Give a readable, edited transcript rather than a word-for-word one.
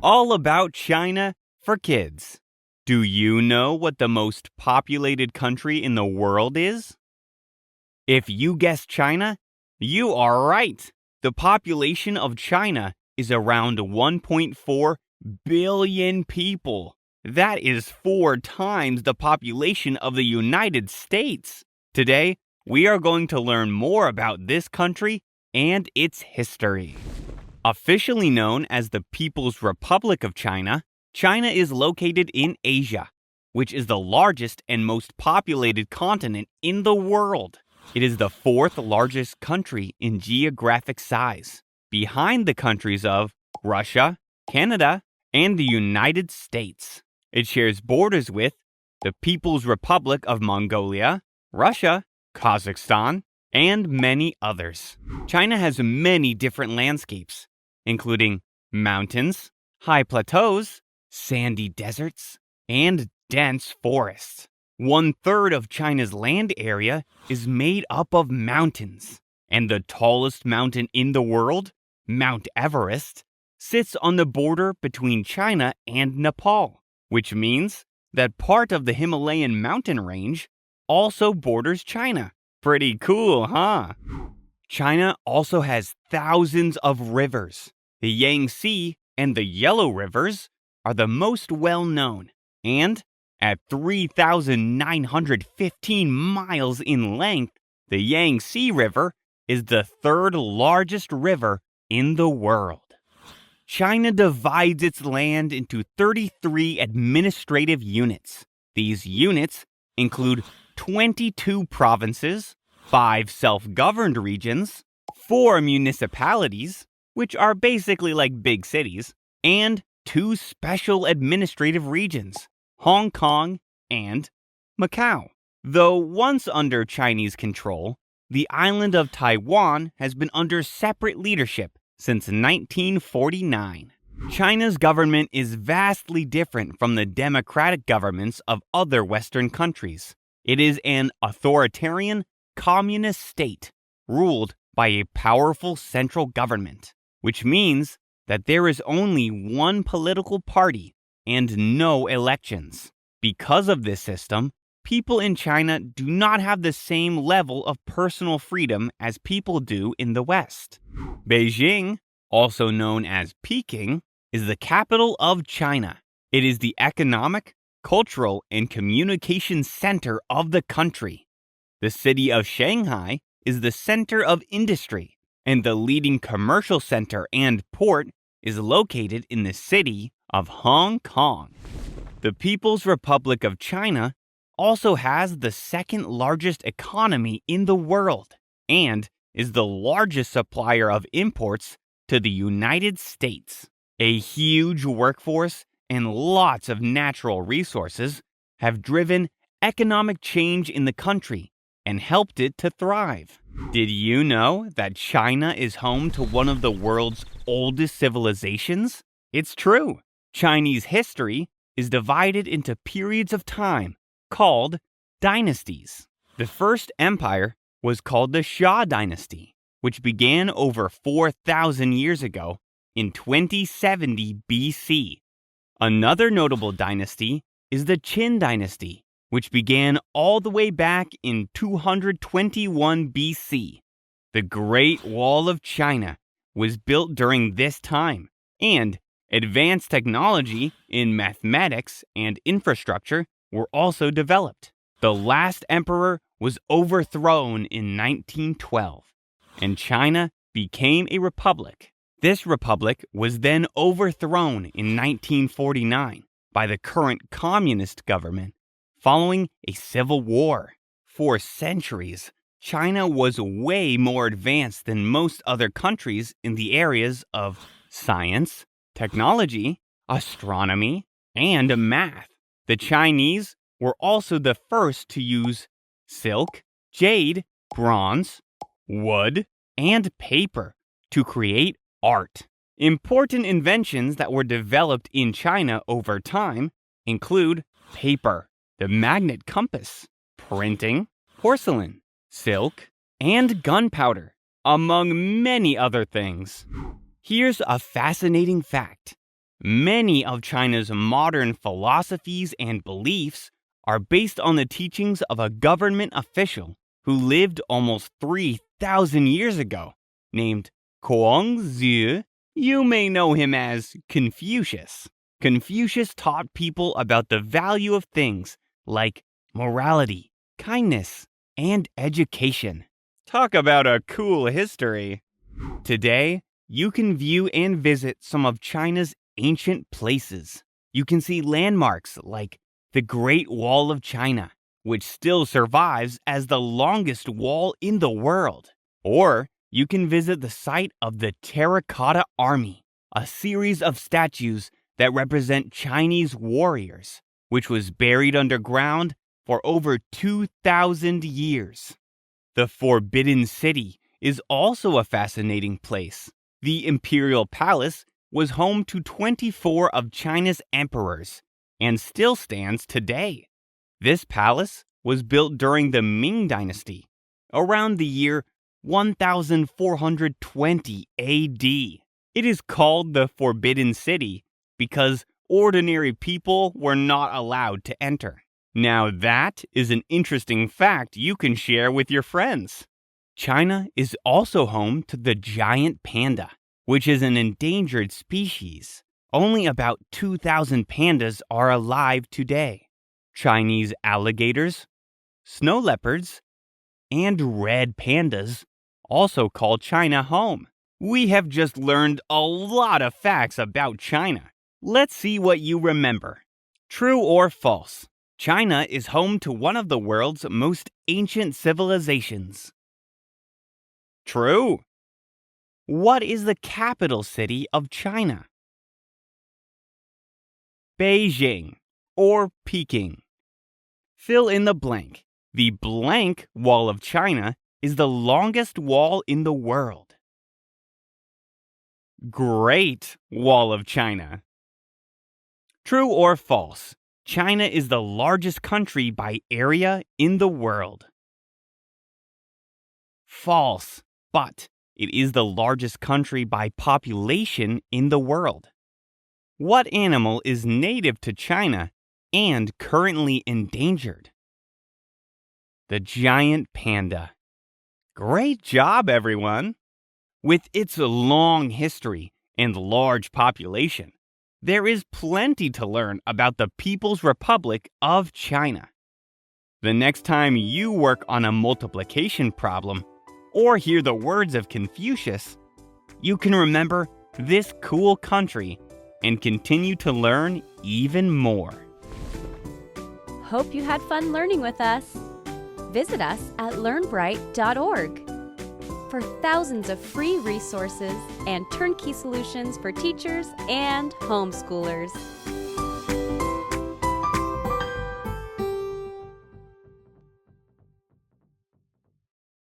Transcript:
all about China for kids. Do you know what the most populated country in the world is? If you guessed China, you are right. The population of China is around 1.4 billion people. That is 4 times the population of the United States. Today, we are going to learn more about this country and its history. Officially known as the People's Republic of China, China is located in Asia, which is the largest and most populated continent in the world. It is the 4th largest country in geographic size, behind the countries of Russia, Canada, and the United States. It shares borders with the People's Republic of Mongolia, Russia, Kazakhstan, and many others. China has many different landscapes, including mountains, high plateaus, sandy deserts, and dense forests. 1/3 of China's land area is made up of mountains, and the tallest mountain in the world, Mount Everest, sits on the border between China and Nepal, which means that part of the Himalayan mountain range also borders China. Pretty cool, huh? China also has thousands of rivers. The Yangtze and the Yellow Rivers are the most well-known, and at 3,915 miles in length, the Yangtze River is the 3rd largest river in the world. China divides its land into 33 administrative units. These units include 22 provinces, 5 self-governed regions, 4 municipalities, which are basically like big cities, and 2 special administrative regions, Hong Kong and Macau. Though once under Chinese control, the island of Taiwan has been under separate leadership since 1949. China's government is vastly different from the democratic governments of other Western countries. It is an authoritarian, communist state ruled by a powerful central government, which means that there is only one political party and no elections. Because of this system, people in China do not have the same level of personal freedom as people do in the West. Beijing, also known as Peking, is the capital of China. It is the economic, cultural, and communication center of the country. The city of Shanghai is the center of industry, and the leading commercial center and port is located in the city of Hong Kong. The People's Republic of China also has the 2nd largest economy in the world and is the largest supplier of imports to the United States. A huge workforce and lots of natural resources have driven economic change in the country and helped it to thrive. Did you know that China is home to one of the world's oldest civilizations? It's true. Chinese history is divided into periods of time called dynasties. The first empire was called the Xia dynasty, which began over 4,000 years ago in 2070 BC. Another notable dynasty is the Qin dynasty, which began all the way back in 221 BC. The Great Wall of China was built during this time, and advanced technology in mathematics and infrastructure were also developed. The last emperor was overthrown in 1912, and China became a republic. This republic was then overthrown in 1949 by the current communist government following a civil war. For centuries, China was way more advanced than most other countries in the areas of science, technology, astronomy, and math. The Chinese were also the first to use silk, jade, bronze, wood, and paper to create art. Important inventions that were developed in China over time include paper, the magnet compass, printing, porcelain, silk, and gunpowder, among many other things. Here's a fascinating fact. Many of China's modern philosophies and beliefs are based on the teachings of a government official who lived almost 3,000 years ago, named Kuang-zi. You may know him as Confucius. Confucius taught people about the value of things like morality, kindness, and education. Talk about a cool history. Today, you can view and visit some of China's ancient places. You can see landmarks like the Great Wall of China, which still survives as the longest wall in the world. Or you can visit the site of the Terracotta Army, a series of statues that represent Chinese warriors, which was buried underground for over 2,000 years. The Forbidden City is also a fascinating place. The Imperial Palace was home to 24 of China's emperors and still stands today. This palace was built during the Ming Dynasty, around the year 1420 AD. It is called the Forbidden City because ordinary people were not allowed to enter. Now that is an interesting fact you can share with your friends. China is also home to the giant panda, which is an endangered species. Only about 2,000 pandas are alive today. Chinese alligators, snow leopards, and red pandas also call China home. We have just learned a lot of facts about China. Let's see what you remember. True or false? China is home to one of the world's most ancient civilizations. True. What is the capital city of China? Beijing or Peking. Fill in the blank. The blank Wall of China is the longest wall in the world. Great Wall of China. True or false? China is the largest country by area in the world. False, but it is the largest country by population in the world. What animal is native to China and currently endangered? The giant panda. Great job, everyone! With its long history and large population, there is plenty to learn about the People's Republic of China. The next time you work on a multiplication problem or hear the words of Confucius, you can remember this cool country and continue to learn even more. Hope you had fun learning with us. Visit us at learnbright.org for thousands of free resources and turnkey solutions for teachers and homeschoolers.